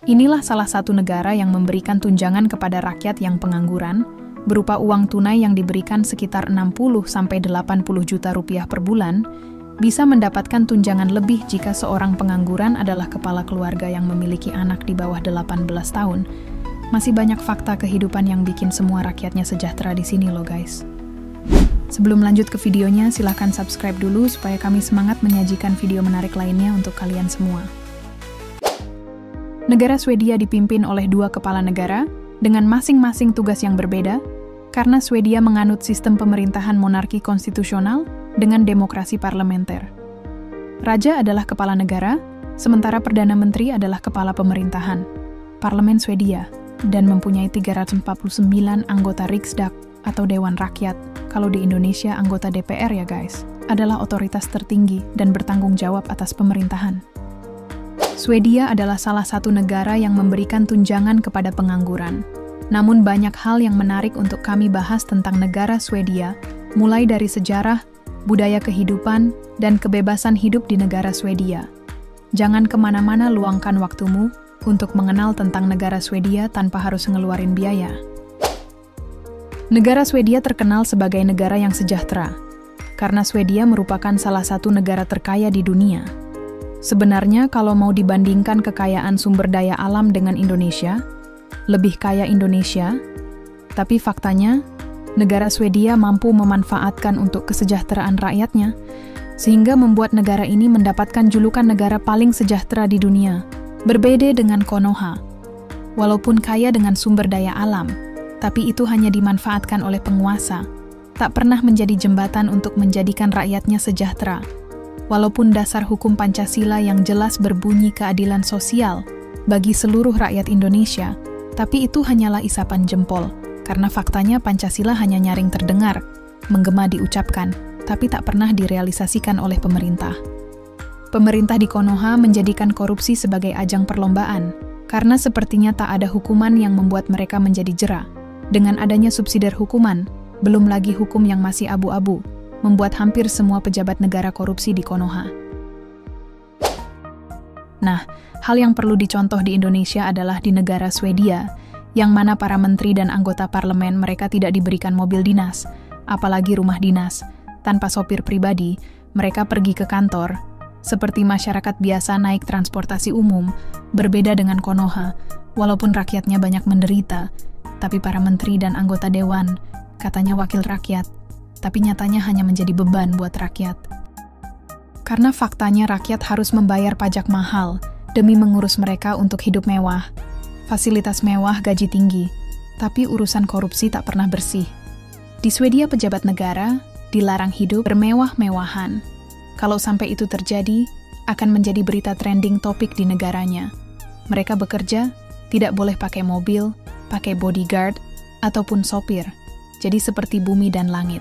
Inilah salah satu negara yang memberikan tunjangan kepada rakyat yang pengangguran, berupa uang tunai yang diberikan sekitar 60–80 juta rupiah per bulan, bisa mendapatkan tunjangan lebih jika seorang pengangguran adalah kepala keluarga yang memiliki anak di bawah 18 tahun. Masih banyak fakta kehidupan yang bikin semua rakyatnya sejahtera di sini loh guys. Sebelum lanjut ke videonya, silahkan subscribe dulu supaya kami semangat menyajikan video menarik lainnya untuk kalian semua. Negara Swedia dipimpin oleh 2 kepala negara dengan masing-masing tugas yang berbeda, karena Swedia menganut sistem pemerintahan monarki konstitusional dengan demokrasi parlementer. Raja adalah kepala negara, sementara Perdana Menteri adalah kepala pemerintahan, Parlemen Swedia, dan mempunyai 349 anggota Riksdag atau Dewan Rakyat. Kalau di Indonesia, anggota DPR ya guys, adalah otoritas tertinggi dan bertanggung jawab atas pemerintahan. Swedia adalah salah satu negara yang memberikan tunjangan kepada pengangguran. Namun banyak hal yang menarik untuk kami bahas tentang negara Swedia, mulai dari sejarah, budaya kehidupan, dan kebebasan hidup di negara Swedia. Jangan kemana-mana, luangkan waktumu untuk mengenal tentang negara Swedia tanpa harus ngeluarin biaya. Negara Swedia terkenal sebagai negara yang sejahtera, karena Swedia merupakan salah satu negara terkaya di dunia. Sebenarnya kalau mau dibandingkan kekayaan sumber daya alam dengan Indonesia, lebih kaya Indonesia, tapi faktanya, negara Swedia mampu memanfaatkan untuk kesejahteraan rakyatnya, sehingga membuat negara ini mendapatkan julukan negara paling sejahtera di dunia, berbeda dengan Konoha. Walaupun kaya dengan sumber daya alam, tapi itu hanya dimanfaatkan oleh penguasa, tak pernah menjadi jembatan untuk menjadikan rakyatnya sejahtera. Walaupun dasar hukum Pancasila yang jelas berbunyi keadilan sosial bagi seluruh rakyat Indonesia, tapi itu hanyalah isapan jempol, karena faktanya Pancasila hanya nyaring terdengar, menggema diucapkan, tapi tak pernah direalisasikan oleh pemerintah. Pemerintah di Konoha menjadikan korupsi sebagai ajang perlombaan, karena sepertinya tak ada hukuman yang membuat mereka menjadi jera. Dengan adanya subsidiar hukuman, belum lagi hukum yang masih abu-abu, membuat hampir semua pejabat negara korupsi di Konoha. Nah, hal yang perlu dicontoh di Indonesia adalah di negara Swedia, yang mana para menteri dan anggota parlemen mereka tidak diberikan mobil dinas, apalagi rumah dinas. Tanpa sopir pribadi, mereka pergi ke kantor, seperti masyarakat biasa naik transportasi umum, berbeda dengan Konoha. Walaupun rakyatnya banyak menderita, tapi para menteri dan anggota dewan, katanya wakil rakyat, tapi nyatanya hanya menjadi beban buat rakyat. Karena faktanya rakyat harus membayar pajak mahal demi mengurus mereka untuk hidup mewah, fasilitas mewah, gaji tinggi, tapi urusan korupsi tak pernah bersih. Di Swedia pejabat negara dilarang hidup bermewah-mewahan. Kalau sampai itu terjadi, akan menjadi berita trending topik di negaranya. Mereka bekerja, tidak boleh pakai mobil, pakai bodyguard, ataupun sopir. Jadi seperti bumi dan langit.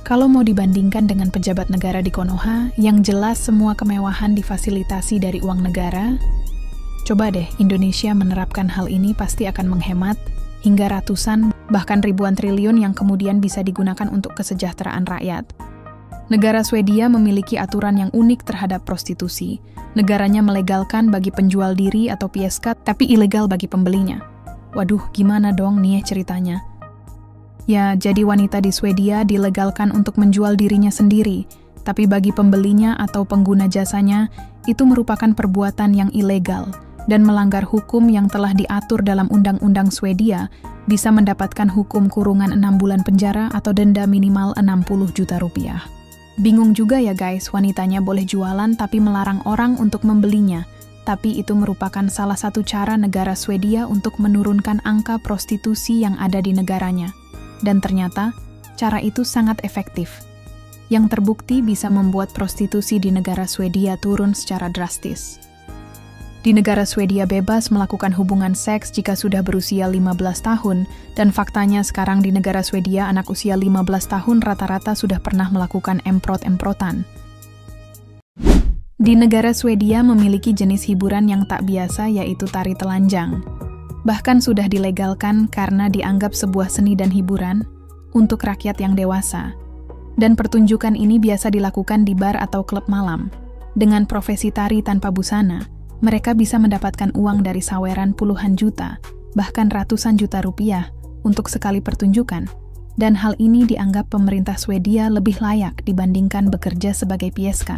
Kalau mau dibandingkan dengan pejabat negara di Konoha, yang jelas semua kemewahan difasilitasi dari uang negara, coba deh Indonesia menerapkan hal ini pasti akan menghemat hingga ratusan, bahkan ribuan triliun yang kemudian bisa digunakan untuk kesejahteraan rakyat. Negara Swedia memiliki aturan yang unik terhadap prostitusi. Negaranya melegalkan bagi penjual diri atau pieska, tapi ilegal bagi pembelinya. Waduh, gimana dong nih ceritanya? Ya, jadi wanita di Swedia dilegalkan untuk menjual dirinya sendiri, tapi bagi pembelinya atau pengguna jasanya, itu merupakan perbuatan yang ilegal dan melanggar hukum yang telah diatur dalam Undang-Undang Swedia, bisa mendapatkan hukum kurungan 6 bulan penjara atau denda minimal 60 juta rupiah. Bingung juga ya guys, wanitanya boleh jualan tapi melarang orang untuk membelinya, tapi itu merupakan salah satu cara negara Swedia untuk menurunkan angka prostitusi yang ada di negaranya. Dan ternyata, cara itu sangat efektif. Yang terbukti bisa membuat prostitusi di negara Swedia turun secara drastis. Di negara Swedia bebas melakukan hubungan seks jika sudah berusia 15 tahun, dan faktanya sekarang di negara Swedia anak usia 15 tahun rata-rata sudah pernah melakukan emprot-emprotan. Di negara Swedia memiliki jenis hiburan yang tak biasa, yaitu tari telanjang. Bahkan sudah dilegalkan karena dianggap sebuah seni dan hiburan untuk rakyat yang dewasa. Dan pertunjukan ini biasa dilakukan di bar atau klub malam. Dengan profesi tari tanpa busana, Mereka bisa mendapatkan uang dari saweran puluhan juta, bahkan ratusan juta rupiah untuk sekali pertunjukan, dan hal ini dianggap pemerintah Swedia lebih layak dibandingkan bekerja sebagai pieska.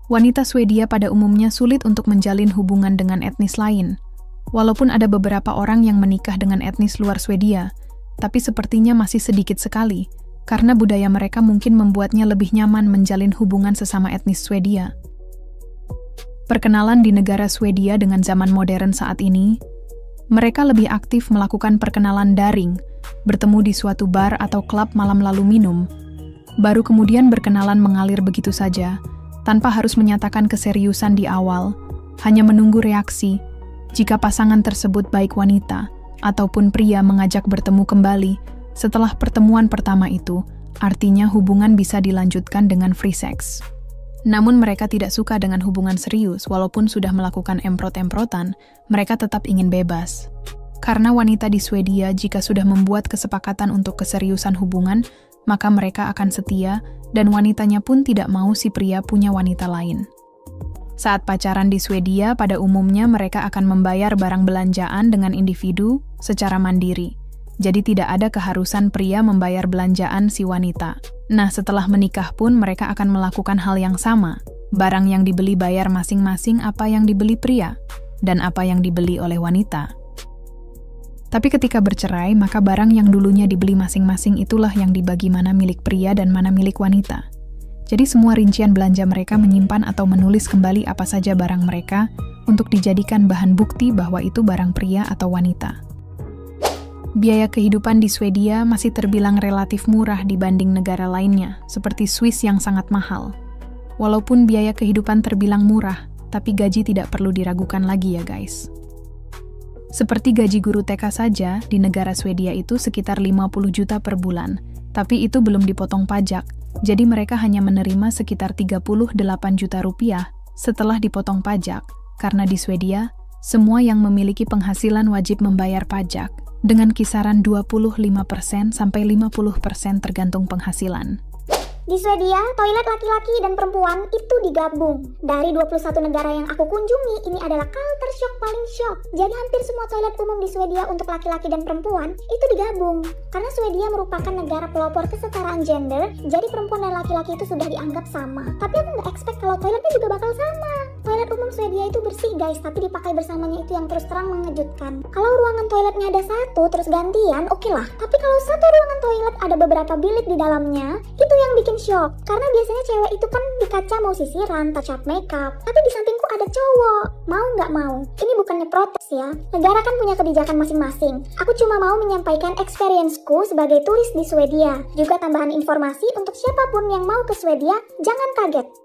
Wanita Swedia pada umumnya sulit untuk menjalin hubungan dengan etnis lain. Walaupun ada beberapa orang yang menikah dengan etnis luar Swedia, tapi sepertinya masih sedikit sekali, karena budaya mereka mungkin membuatnya lebih nyaman menjalin hubungan sesama etnis Swedia. Perkenalan di negara Swedia dengan zaman modern saat ini, mereka lebih aktif melakukan perkenalan daring, bertemu di suatu bar atau klub malam lalu minum, baru kemudian berkenalan mengalir begitu saja, tanpa harus menyatakan keseriusan di awal, hanya menunggu reaksi jika pasangan tersebut baik wanita ataupun pria mengajak bertemu kembali setelah pertemuan pertama itu, artinya hubungan bisa dilanjutkan dengan free sex. Namun mereka tidak suka dengan hubungan serius, walaupun sudah melakukan emprot-emprotan, mereka tetap ingin bebas. Karena wanita di Swedia jika sudah membuat kesepakatan untuk keseriusan hubungan, maka mereka akan setia dan wanitanya pun tidak mau si pria punya wanita lain. Saat pacaran di Swedia, pada umumnya mereka akan membayar barang belanjaan dengan individu secara mandiri. Jadi tidak ada keharusan pria membayar belanjaan si wanita. Nah, setelah menikah pun mereka akan melakukan hal yang sama. Barang yang dibeli bayar masing-masing apa yang dibeli pria, dan apa yang dibeli oleh wanita. Tapi ketika bercerai, maka barang yang dulunya dibeli masing-masing itulah yang dibagi mana milik pria dan mana milik wanita. Jadi semua rincian belanja mereka menyimpan atau menulis kembali apa saja barang mereka untuk dijadikan bahan bukti bahwa itu barang pria atau wanita. Biaya kehidupan di Swedia masih terbilang relatif murah dibanding negara lainnya, seperti Swiss yang sangat mahal. Walaupun biaya kehidupan terbilang murah, tapi gaji tidak perlu diragukan lagi ya guys. Seperti gaji guru TK saja, di negara Swedia itu sekitar 50 juta per bulan, tapi itu belum dipotong pajak, jadi mereka hanya menerima sekitar 38 juta rupiah setelah dipotong pajak, karena di Swedia, semua yang memiliki penghasilan wajib membayar pajak, dengan kisaran 25% sampai 50% tergantung penghasilan. Di Swedia, toilet laki-laki dan perempuan itu digabung. Dari 21 negara yang aku kunjungi, ini adalah culture shock paling shock. Jadi hampir semua toilet umum di Swedia untuk laki-laki dan perempuan itu digabung. Karena Swedia merupakan negara pelopor kesetaraan gender, jadi perempuan dan laki-laki itu sudah dianggap sama. Tapi aku nggak expect kalau toiletnya juga bakal sama. Toilet umum Swedia itu bersih guys, tapi dipakai bersamanya itu yang terus terang mengejutkan. Kalau ruangan toiletnya ada satu, terus gantian, oke lah. Tapi kalau satu ruangan toilet ada beberapa bilik di dalamnya, itu yang bikin shock. Karena biasanya cewek itu kan di kaca mau sisiran, touch up makeup, tapi di sampingku ada cowok. Mau nggak mau? Ini bukannya protes ya. Negara kan punya kebijakan masing-masing. Aku cuma mau menyampaikan experience-ku sebagai turis di Swedia. Juga tambahan informasi untuk siapapun yang mau ke Swedia, jangan kaget.